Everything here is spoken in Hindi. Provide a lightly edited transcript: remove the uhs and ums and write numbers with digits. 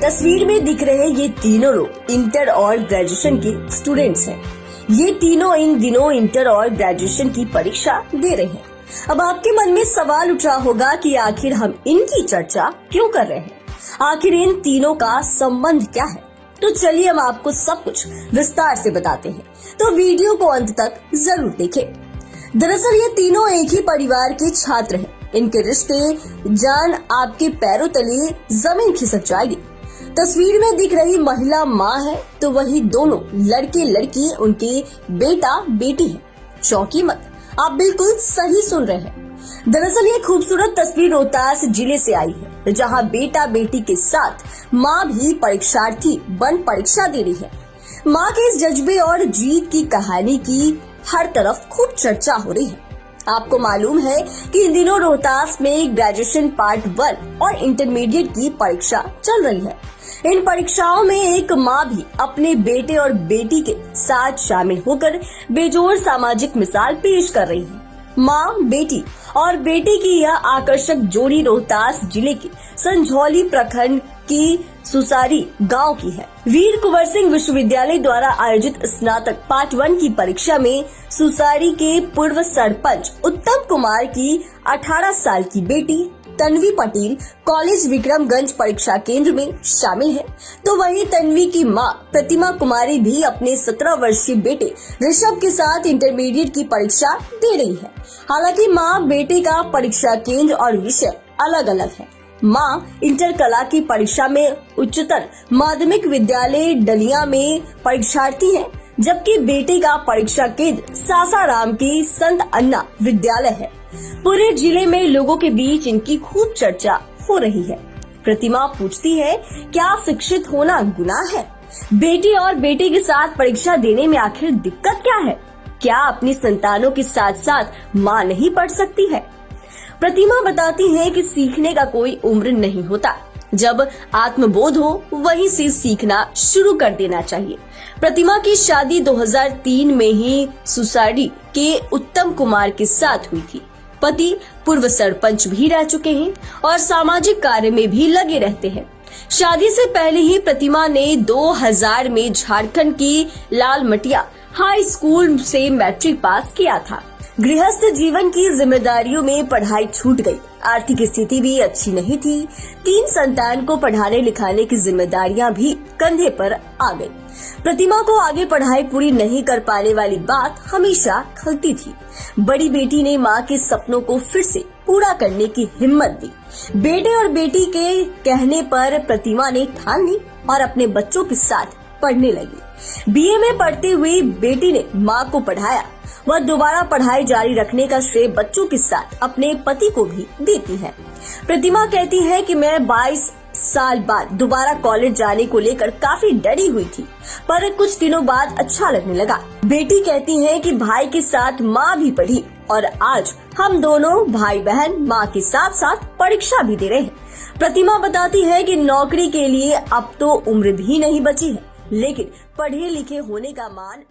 तस्वीर में दिख रहे ये तीनों लोग इंटर और ग्रेजुएशन के स्टूडेंट्स हैं। ये तीनों इन दिनों इंटर और ग्रेजुएशन की परीक्षा दे रहे हैं। अब आपके मन में सवाल उठ रहा होगा कि आखिर हम इनकी चर्चा क्यों कर रहे हैं, आखिर इन तीनों का संबंध क्या है। तो चलिए हम आपको सब कुछ विस्तार से बताते हैं, तो वीडियो को अंत तक जरूर देखें। दरअसल ये तीनों एक ही परिवार के छात्र हैं। इनके रिश्ते जान आपके पैरों तले जमीन खिसक जाएगी। तस्वीर में दिख रही महिला माँ है, तो वही दोनों लड़के लड़की उनके बेटा बेटी है। चौंकी मत, आप बिल्कुल सही सुन रहे हैं। दरअसल ये खूबसूरत तस्वीर रोहतास जिले से आई है, जहाँ बेटा बेटी के साथ माँ भी परीक्षार्थी बन परीक्षा दे रही है। माँ के इस जज्बे और जीत की कहानी की हर तरफ खूब चर्चा हो रही है। आपको मालूम है कि इन दिनों रोहतास में ग्रेजुएशन पार्ट 1 और इंटरमीडिएट की परीक्षा चल रही है। इन परीक्षाओं में एक माँ भी अपने बेटे और बेटी के साथ शामिल होकर बेजोड़ सामाजिक मिसाल पेश कर रही है। माँ, बेटी और बेटे की यह आकर्षक जोड़ी रोहतास जिले के संझौली प्रखंड की सुसारी गांव की है। वीर कुंवर सिंह विश्वविद्यालय द्वारा आयोजित स्नातक पार्ट 1 की परीक्षा में सुसारी के पूर्व सरपंच उत्तम कुमार की 18 साल की बेटी तन्वी पटेल कॉलेज विक्रमगंज परीक्षा केंद्र में शामिल है, तो वहीं तन्वी की मां प्रतिमा कुमारी भी अपने 17 वर्षीय बेटे ऋषभ के साथ इंटरमीडिएट की परीक्षा दे रही है। हालांकि मां बेटे का परीक्षा केंद्र और विषय अलग अलग है। मां इंटर कला की परीक्षा में उच्चतर माध्यमिक विद्यालय डलिया में परीक्षार्थी है, जबकि बेटे का परीक्षा केंद्र सासाराम के संत अन्ना विद्यालय है। पूरे जिले में लोगों के बीच इनकी खूब चर्चा हो रही है। प्रतिमा पूछती है, क्या शिक्षित होना गुनाह है? बेटी और बेटे के साथ परीक्षा देने में आखिर दिक्कत क्या है? क्या अपनी संतानों के साथ साथ माँ नहीं पढ़ सकती है? प्रतिमा बताती है कि सीखने का कोई उम्र नहीं होता। जब आत्मबोध हो वहीं से सीखना शुरू कर देना चाहिए। प्रतिमा की शादी 2003 में ही सुसारी के उत्तम कुमार के साथ हुई थी। पति पूर्व सरपंच भी रह चुके हैं और सामाजिक कार्य में भी लगे रहते हैं। शादी से पहले ही प्रतिमा ने 2000 में झारखंड की लाल मटिया हाई स्कूल से मैट्रिक पास किया था। गृहस्थ जीवन की जिम्मेदारियों में पढ़ाई छूट गई। आर्थिक स्थिति भी अच्छी नहीं थी। 3 संतान को पढ़ाने लिखाने की जिम्मेदारियां भी कंधे पर आ गई। प्रतिमा को आगे पढ़ाई पूरी नहीं कर पाने वाली बात हमेशा खलती थी। बड़ी बेटी ने मां के सपनों को फिर से पूरा करने की हिम्मत दी। बेटे और बेटी के कहने पर प्रतिमा ने ठान ली और अपने बच्चों के साथ पढ़ने लगी। बीए में पढ़ते हुए बेटी ने मां को पढ़ाया। वह दोबारा पढ़ाई जारी रखने का श्रेय बच्चों के साथ अपने पति को भी देती है। प्रतिमा कहती है कि मैं 22 साल बाद दोबारा कॉलेज जाने को लेकर काफी डरी हुई थी, पर कुछ दिनों बाद अच्छा लगने लगा। बेटी कहती है कि भाई के साथ माँ भी पढ़ी और आज हम दोनों भाई बहन माँ के साथ साथ परीक्षा भी दे रहे हैं। प्रतिमा बताती है कि नौकरी के लिए अब तो उम्र भी नहीं बची है, लेकिन पढ़े लिखे होने का मान